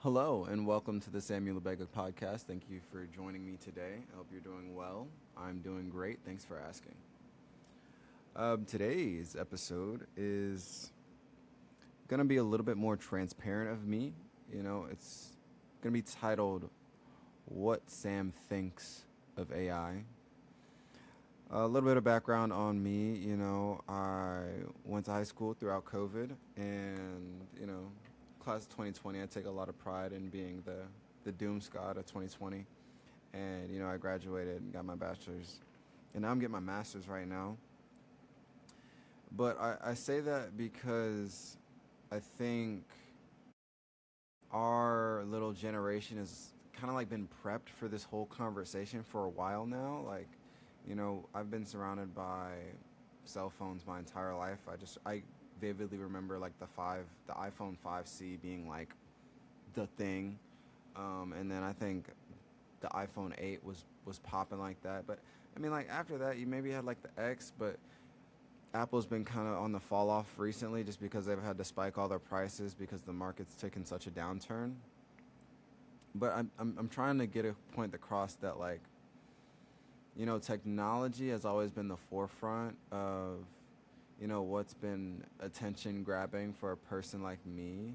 Hello and welcome to the Samuel Lebega podcast. Thank you for joining me today. I hope you're doing well. I'm doing great. Thanks for asking. Today's episode is going to be a little bit more transparent of me. It's going to be titled What Sam Thinks of AI. A little bit of background on me. I went to high school throughout COVID, and, class of 2020, I take a lot of pride in being the doom squad of 2020. And, I graduated and got my bachelor's. And now I'm getting my master's right now. But I say that because I think our little generation has kind of like been prepped for this whole conversation for a while now. Like, I've been surrounded by cell phones my entire life. I vividly remember like the iPhone 5C being like the thing, and then I think the iPhone 8 was popping like that. But I mean, like after that, you maybe had like the X, but Apple's been kind of on the fall off recently just because they've had to spike all their prices because the market's taken such a downturn. But I'm trying to get a point across that like technology has always been the forefront of what's been attention grabbing for a person like me,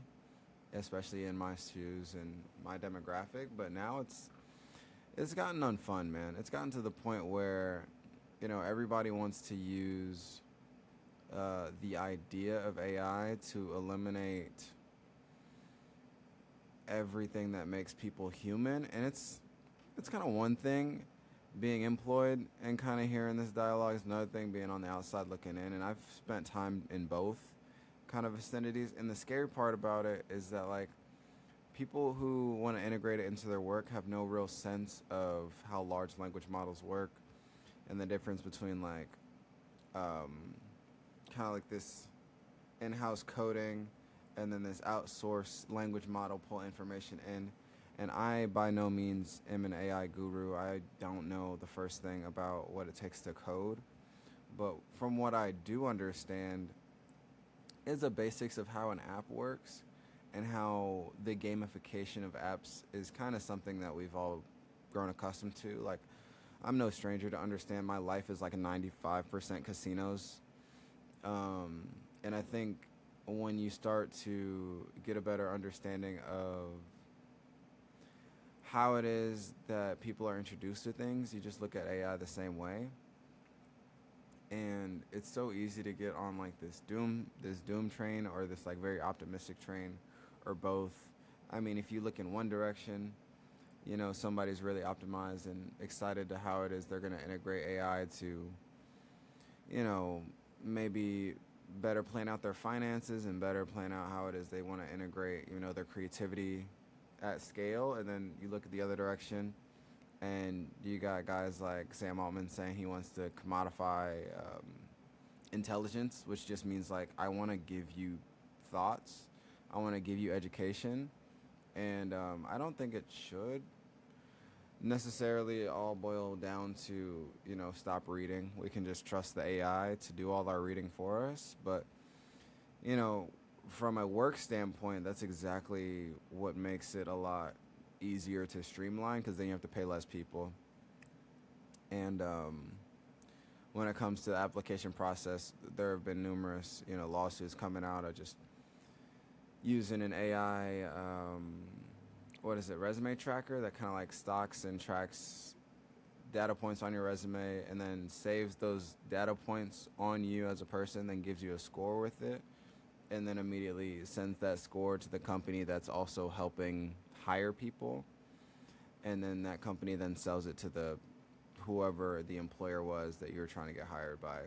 especially in my shoes and my demographic. But now it's gotten unfun, man. It's gotten to the point where everybody wants to use the idea of AI to eliminate everything that makes people human, and it's kind of one thing being employed and kind of hearing this dialogue is another thing being on the outside looking in, and I've spent time in both kind of vicinities. And the scary part about it is that like people who want to integrate it into their work have no real sense of how large language models work and the difference between like kind of like this in-house coding and then this outsourced language model pull information in. And I, by no means, am an AI guru. I don't know the first thing about what it takes to code. But from what I do understand is the basics of how an app works and how the gamification of apps is kind of something that we've all grown accustomed to. Like, I'm no stranger to understand my life is like a 95% casinos. And I think when you start to get a better understanding of how it is that people are introduced to things, you just look at AI the same way. And it's so easy to get on like this doom train or this like very optimistic train or both. I mean, if you look in one direction, somebody's really optimized and excited to how it is they're going to integrate AI to, maybe better plan out their finances and better plan out how it is they want to integrate, their creativity at scale. And then you look at the other direction and you got guys like Sam Altman saying he wants to commodify intelligence, which just means like I want to give you thoughts, I want to give you education, and I don't think it should necessarily all boil down to stop reading. We can just trust the AI to do all our reading for us. But from a work standpoint, that's exactly what makes it a lot easier to streamline because then you have to pay less people. And when it comes to the application process, there have been numerous lawsuits coming out of just using an AI resume tracker that kind of like stocks and tracks data points on your resume and then saves those data points on you as a person, then gives you a score with it, and then immediately sends that score to the company that's also helping hire people, and then that company then sells it to the whoever the employer was that you're trying to get hired by.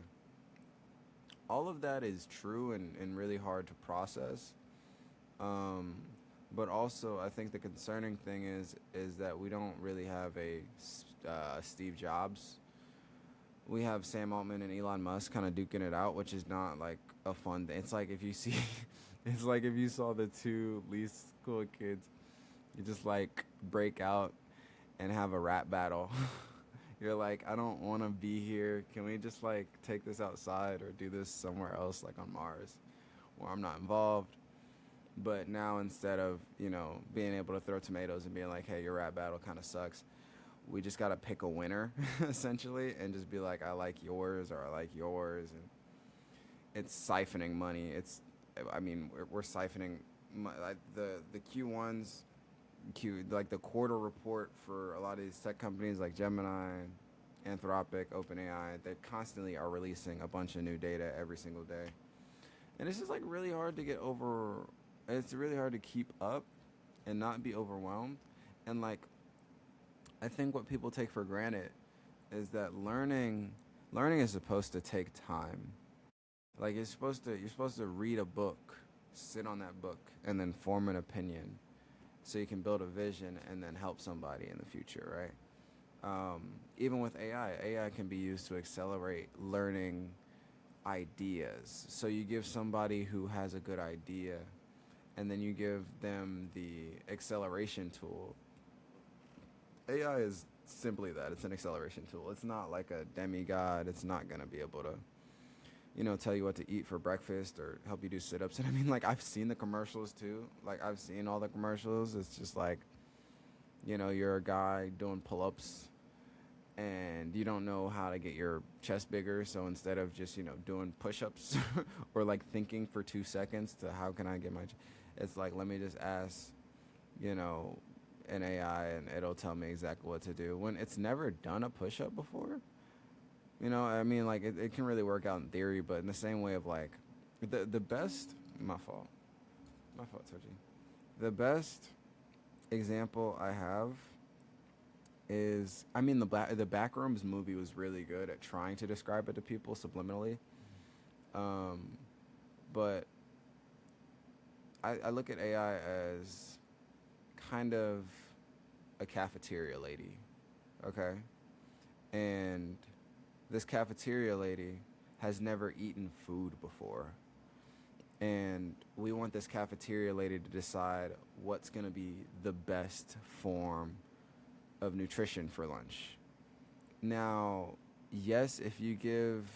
All of that is true and really hard to process. But also, I think the concerning thing is that we don't really have a Steve Jobs. We have Sam Altman and Elon Musk kind of duking it out, which is not like a fun thing. It's like if you see, it's like if you saw the two least cool kids, you just like break out and have a rap battle. You're like, I don't want to be here. Can we just like take this outside or do this somewhere else, like on Mars, where I'm not involved? But now instead of, being able to throw tomatoes and being like, hey, your rap battle kind of sucks, we just got to pick a winner, essentially, and just be like, I like yours or I like yours. And it's siphoning money. We're siphoning like the Q1s, like the quarter report for a lot of these tech companies like Gemini, Anthropic, OpenAI. They constantly are releasing a bunch of new data every single day. And it's just like really hard to get over. It's really hard to keep up and not be overwhelmed. And like, I think what people take for granted is that learning is supposed to take time. Like you're supposed to read a book, sit on that book, and then form an opinion, so you can build a vision and then help somebody in the future, right? Even with AI can be used to accelerate learning ideas. So you give somebody who has a good idea, and then you give them the acceleration tool. AI is simply that. It's an acceleration tool. It's not like a demigod. It's not going to be able to, tell you what to eat for breakfast or help you do sit-ups. And I mean, like, I've seen the commercials too. Like, I've seen all the commercials. It's just like, you're a guy doing pull-ups and you don't know how to get your chest bigger. So instead of just, doing push-ups or like thinking for 2 seconds to how can I get it's like, let me just ask, an AI and it'll tell me exactly what to do when it's never done a push-up before. Like it can really work out in theory, but in the same way of like the best, my fault, Toji. The best example I have is, the Backrooms movie was really good at trying to describe it to people subliminally. But I look at AI as kind of a cafeteria lady, okay? And this cafeteria lady has never eaten food before. And we want this cafeteria lady to decide what's going to be the best form of nutrition for lunch. Now, yes, if you give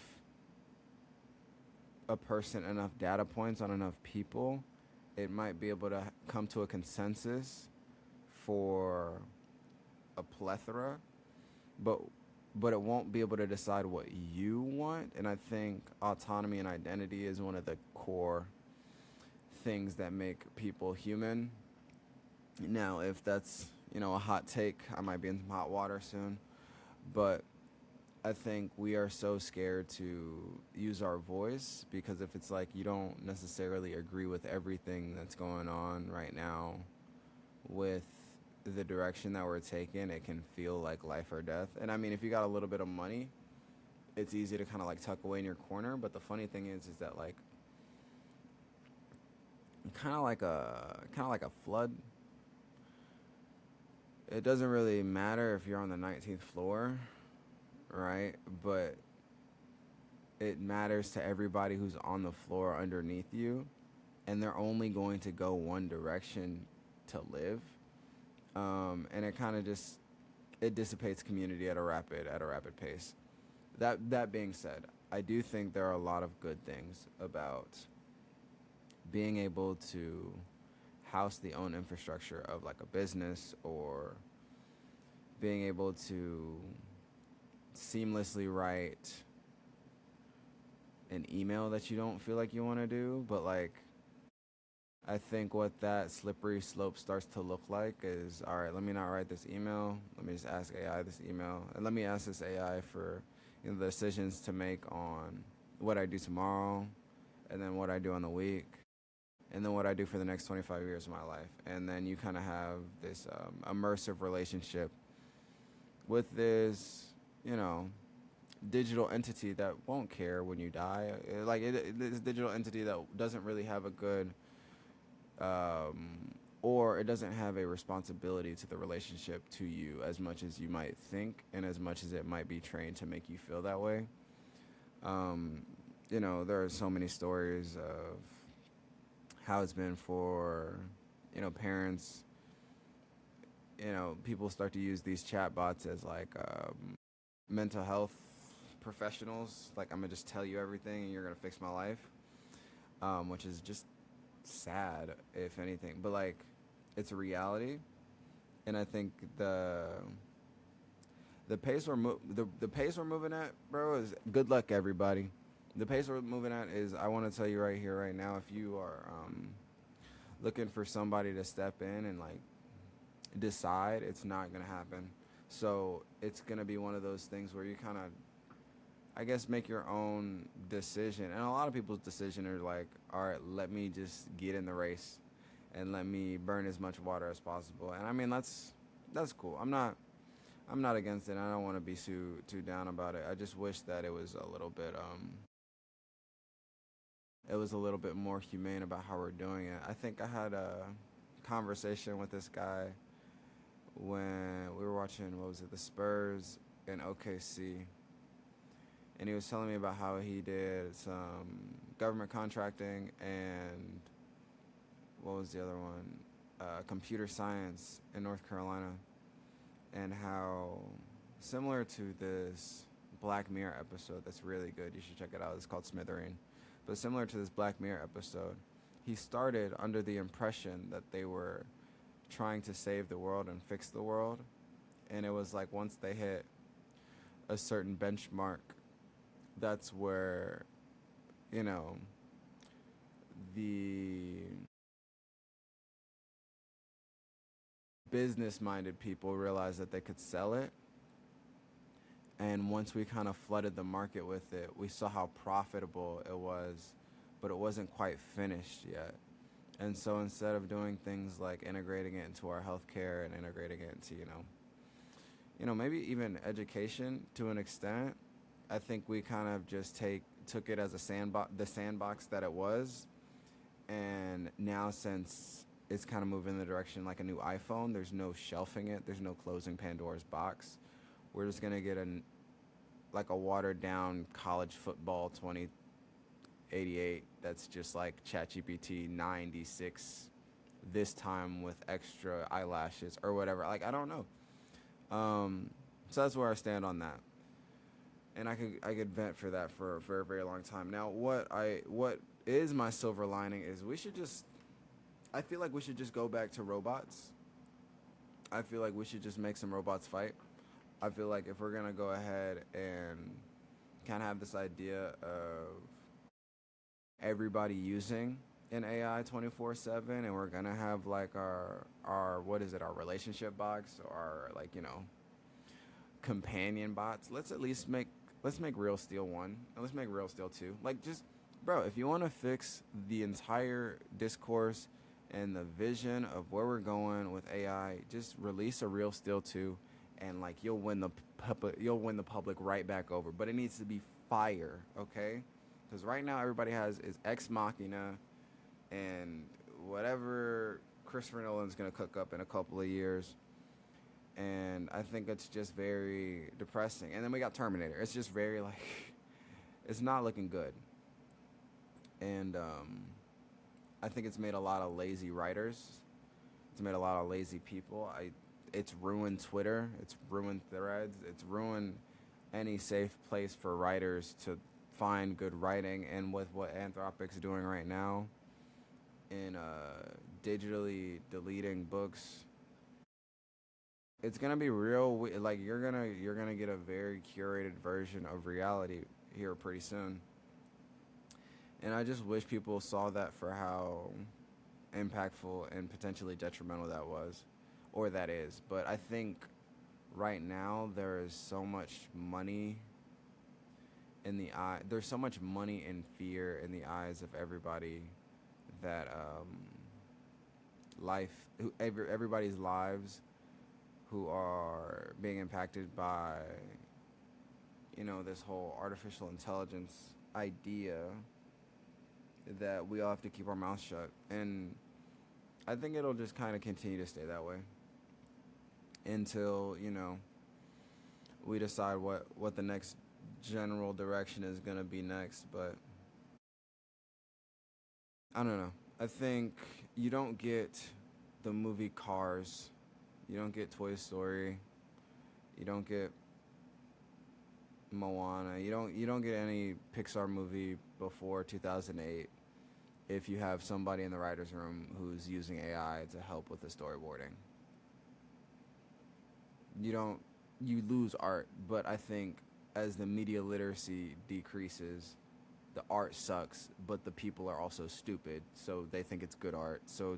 a person enough data points on enough people, it might be able to come to a consensus for a plethora, but it won't be able to decide what you want. And I think autonomy and identity is one of the core things that make people human. Now, if that's, a hot take, I might be in some hot water soon, but I think we are so scared to use our voice because if it's like you don't necessarily agree with everything that's going on right now with the direction that we're taking, it can feel like life or death. And I mean, if you got a little bit of money, it's easy to kind of like tuck away in your corner. But the funny thing is that like, kind of like a flood. It doesn't really matter if you're on the 19th floor, right? But it matters to everybody who's on the floor underneath you, and they're only going to go one direction to live. And it kind of just, it dissipates community at a rapid pace. That being said, I do think there are a lot of good things about being able to house the own infrastructure of like a business, or being able to seamlessly write an email that you don't feel like you want to do. But like, I think what that slippery slope starts to look like is, all right, let me not write this email. Let me just ask AI this email. And let me ask this AI for the decisions to make on what I do tomorrow, and then what I do on the week, and then what I do for the next 25 years of my life. And then you kind of have this immersive relationship with this, digital entity that won't care when you die. This digital entity that doesn't really have a good, or it doesn't have a responsibility to the relationship to you as much as you might think, and as much as it might be trained to make you feel that way. There are so many stories of how it's been for, parents. People start to use these chatbots as like mental health professionals. Like, I'm gonna just tell you everything and you're gonna fix my life, which is just sad, if anything. But like, it's a reality, and I think the pace we're moving at, bro, is good luck, everybody. The pace we're moving at is, I want to tell you right here, right now, if you are looking for somebody to step in and like decide, it's not gonna happen. So it's gonna be one of those things where you kind of, I guess, make your own decision. And a lot of people's decision are like, all right, let me just get in the race and let me burn as much water as possible. And I mean, that's cool. I'm not against it. I don't want to be too down about it. I just wish that it was a little bit more humane about how we're doing it. I think I had a conversation with this guy when we were watching, what was it, the Spurs in OKC, and he was telling me about how he did some government contracting and what was the other one, computer science in North Carolina, and how similar to this Black Mirror episode that's really good. You should check it out. It's called Smithereen. But similar to this Black Mirror episode, he started under the impression that they were trying to save the world and fix the world. And it was like once they hit a certain benchmark, that's where, you know, the business-minded people realized that they could sell it. And once we kind of flooded the market with it, we saw how profitable it was, but it wasn't quite finished yet. And so instead of doing things like integrating it into our healthcare and integrating it into, maybe even education to an extent, I think we kind of just took it as the sandbox that it was. And now, since it's kind of moving in the direction like a new iPhone, there's no shelving it, there's no closing Pandora's box. We're just gonna get a watered down college football 2088 that's just like ChatGPT 96 this time with extra eyelashes or whatever. Like, I don't know. So that's where I stand on that. And I could vent for that for a very, very long time. Now, what is my silver lining is I feel like we should just go back to robots. I feel like we should just make some robots fight. I feel like if we're going to go ahead and kind of have this idea of everybody using an AI 24/7, and we're going to have like our our relationship box, or our companion bots. Let's make Real Steel 1, and let's make Real Steel 2. Like, just, bro, if you want to fix the entire discourse and the vision of where we're going with AI, just release a Real Steel 2, and like you'll win the public right back over. But it needs to be fire, okay? Because right now everybody has is Ex Machina and whatever Christopher Nolan's gonna cook up in a couple of years. And I think it's just very depressing. And then we got Terminator. It's just very it's not looking good. And I think it's made a lot of lazy writers. It's made a lot of lazy people. It's ruined Twitter. It's ruined Threads. It's ruined any safe place for writers to find good writing. And with what Anthropic's doing right now in digitally deleting books, it's gonna be real. Like, you're gonna get a very curated version of reality here pretty soon. And I just wish people saw that for how impactful and potentially detrimental that was, or that is. But I think right now there is so much money in the eye. There's so much money and fear in the eyes of everybody that everybody's lives who are being impacted by this whole artificial intelligence idea, that we all have to keep our mouths shut. And I think it'll just kind of continue to stay that way until we decide what the next general direction is going to be next. But I don't know. I think you don't get the movie Cars, you don't get Toy Story, you don't get Moana, you don't get any Pixar movie before 2008 if you have somebody in the writer's room who's using AI to help with the storyboarding. You lose art, but I think as the media literacy decreases, the art sucks, but the people are also stupid, so they think it's good art. So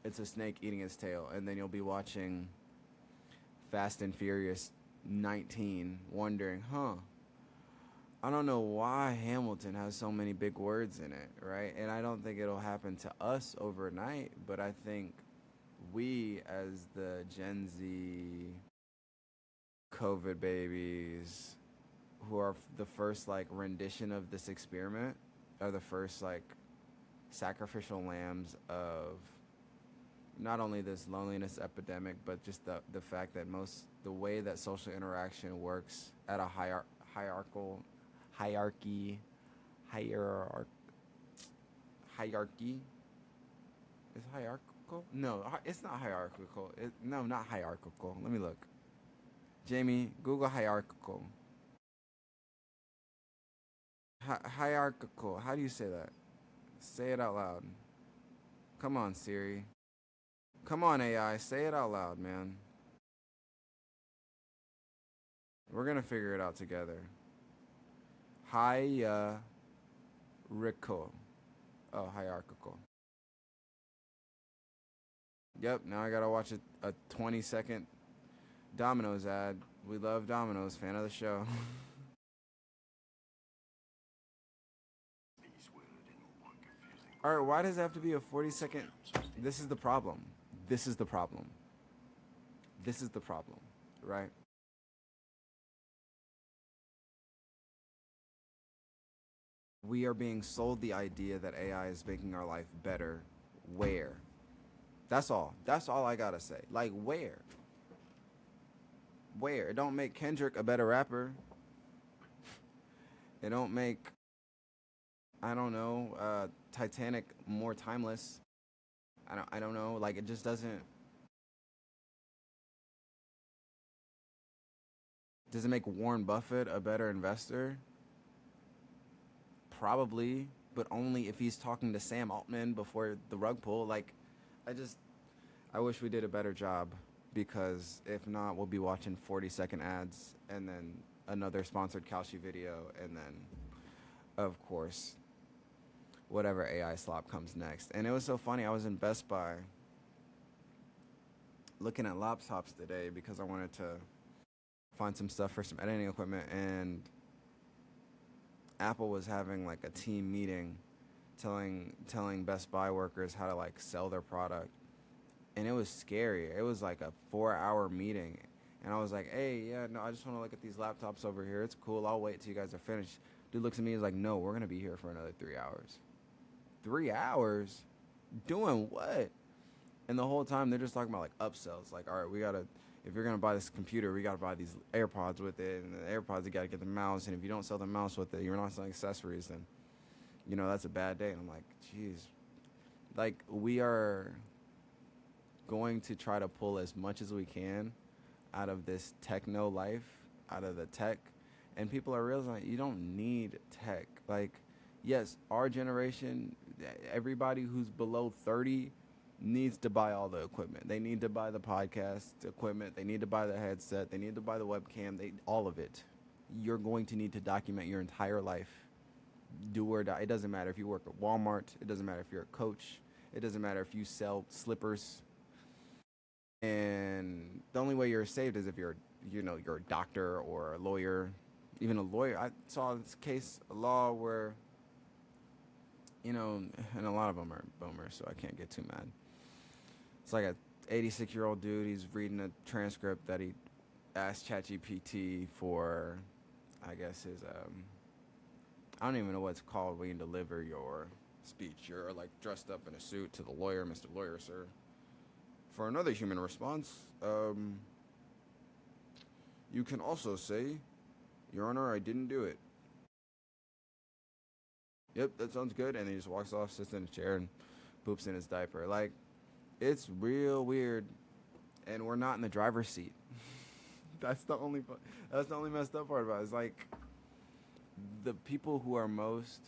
it's a snake eating its tail, and then you'll be watching Fast and Furious 19, wondering, I don't know why Hamilton has so many big words in it, right? And I don't think it'll happen to us overnight, but I think we, as the Gen Z COVID babies, who are the first like rendition of this experiment, are the first like sacrificial lambs of not only this loneliness epidemic, but just the fact that the way that social interaction works at a hierarchy is hierarchical? No, it's not hierarchical. No, not hierarchical. Let me look. Jamie, Google hierarchical. Hierarchical. How do you say that? Say it out loud. Come on, Siri. Come on, AI. Say it out loud, man. We're going to figure it out together. Hierarchical. Oh, hierarchical. Yep, now I got to watch a 20-second Domino's ad. We love Domino's. Fan of the show. All right, why does it have to be a 40-second? This is the problem. This is the problem. This is the problem, right? We are being sold the idea that AI is making our life better. Where? That's all. That's all I gotta say. Like, where? Where? It don't make Kendrick a better rapper. It don't make, I don't know, Titanic more timeless. I don't know. Like, it just doesn't. Does it make Warren Buffett a better investor? Probably, but only if he's talking to Sam Altman before the rug pull. Like, I wish we did a better job, because if not, we'll be watching 40-second ads and then another sponsored Kalshi video, and then, of course, whatever AI slop comes next. And it was so funny. I was in Best Buy looking at laptops today because I wanted to find some stuff for some editing equipment, and Apple was having like a team meeting telling Best Buy workers how to like sell their product. And it was scary. It was like a 4-hour meeting. And I was like, hey, yeah, no, I just want to look at these laptops over here. It's cool. I'll wait till you guys are finished. Dude looks at me and is like, no, we're going to be here for another 3 hours. 3 hours? Doing what? And the whole time they're just talking about like upsells. Like, all right, if you're going to buy this computer, we got to buy these AirPods with it. And the AirPods, you got to get the mouse. And if you don't sell the mouse with it, you're not selling accessories, then, that's a bad day. And I'm like, geez. Like, we are going to try to pull as much as we can out of this techno life, out of the tech. And people are realizing you don't need tech. Like, yes, our generation, everybody who's below 30 needs to buy all the equipment. They need to buy the podcast equipment. They need to buy the headset. They need to buy the webcam. All of it. You're going to need to document your entire life. Do or die. It doesn't matter if you work at Walmart. It doesn't matter if you're a coach. It doesn't matter if you sell slippers. And the only way you're saved is if you're a doctor or a lawyer. Even a lawyer. I saw this case, a law where, and a lot of them are boomers, so I can't get too mad. It's like a 86-year-old dude. He's reading a transcript that he asked ChatGPT for, I guess, his, I don't even know what it's called when you deliver your speech. You're like dressed up in a suit to the lawyer, Mr. Lawyer, sir. For another human response, you can also say, Your Honor, I didn't do it. Yep, that sounds good. And he just walks off, sits in a chair, and poops in his diaper. Like, it's real weird, and we're not in the driver's seat. That's the only messed up part about it. It's like the people who are most,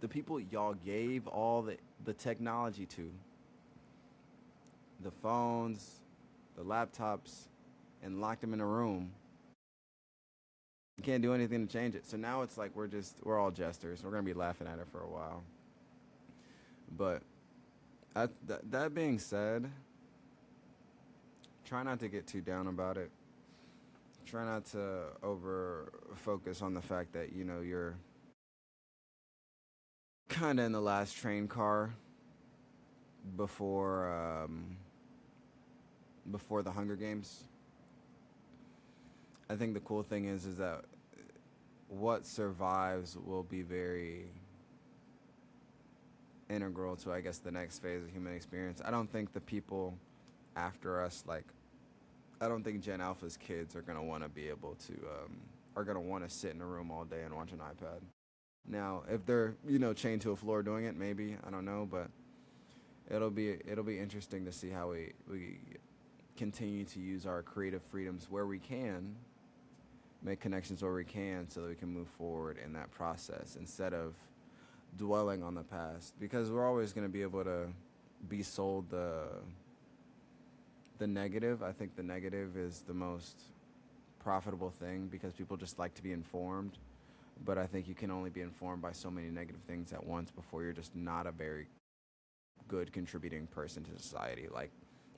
the people y'all gave all the technology to, the phones, the laptops, and locked them in a room. You can't do anything to change it. So now it's like we're all jesters. We're gonna be laughing at it for a while. But that being said, try not to get too down about it. Try not to over focus on the fact that you're kind of in the last train car before before the Hunger Games. I think the cool thing is that what survives will be very integral to, I guess, the next phase of human experience. I don't think the people after us, like, I don't think Gen Alpha's kids are going to want to be able to, are going to want to sit in a room all day and watch an iPad. Now, if they're, chained to a floor doing it, maybe, I don't know, but it'll be interesting to see how we continue to use our creative freedoms where we can, make connections where we can, so that we can move forward in that process instead of dwelling on the past, because we're always going to be able to be sold the negative. I think the negative is the most profitable thing because people just like to be informed, but I think you can only be informed by so many negative things at once before you're just not a very good contributing person to society. Like,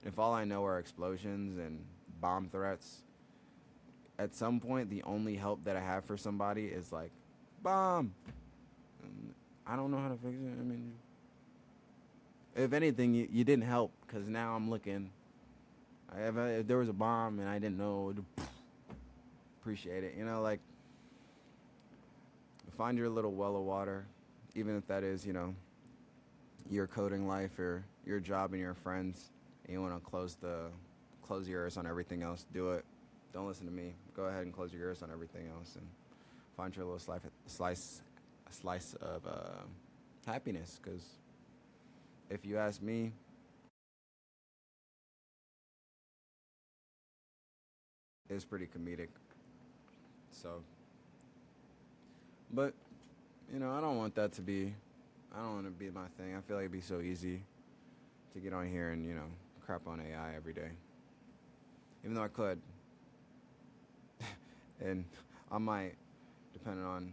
if all I know are explosions and bomb threats, at some point the only help that I have for somebody is like, bomb. And I don't know how to fix it. I mean, if anything, you didn't help, because now I'm looking. If there was a bomb and I didn't know, appreciate it. Like, find your little well of water, even if that is, your coding life or your job and your friends, and you want to close your ears on everything else. Do it. Don't listen to me. Go ahead and close your ears on everything else and find your little slice of happiness. Because if you ask me, it's pretty comedic. So, but I don't want that to be. I don't want to be my thing. I feel like it'd be so easy to get on here and crap on AI every day, even though I could. And I might, depending on,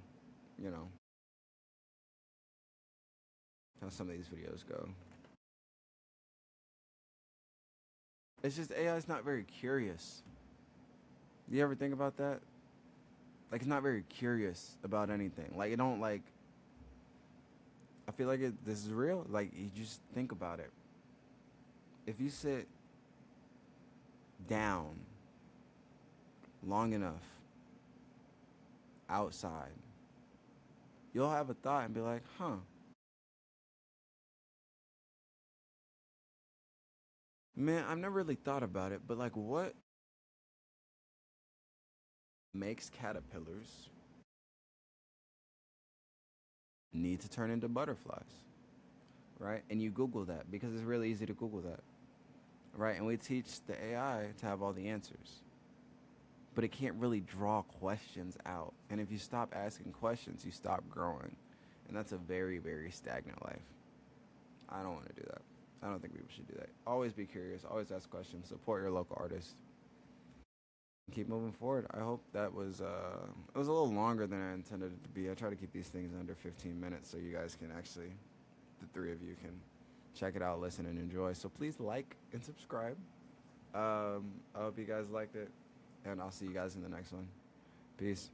how some of these videos go. It's just AI's not very curious. Do you ever think about that? Like, it's not very curious about anything. Like, it don't, like, I feel like this is real. Like, you just think about it. If you sit down long enough outside, you'll have a thought and be like, man, I've never really thought about it, but like, what makes caterpillars need to turn into butterflies, right? And you Google that, because it's really easy to Google that, right? And we teach the AI to have all the answers, but it can't really draw questions out. And if you stop asking questions, you stop growing. And that's a very, very stagnant life. I don't want to do that. I don't think people should do that. Always be curious. Always ask questions. Support your local artists. Keep moving forward. I hope that was, it was a little longer than I intended it to be. I try to keep these things under 15 minutes so you guys can actually, the three of you can check it out, listen, and enjoy. So please like and subscribe. I hope you guys liked it. And I'll see you guys in the next one. Peace.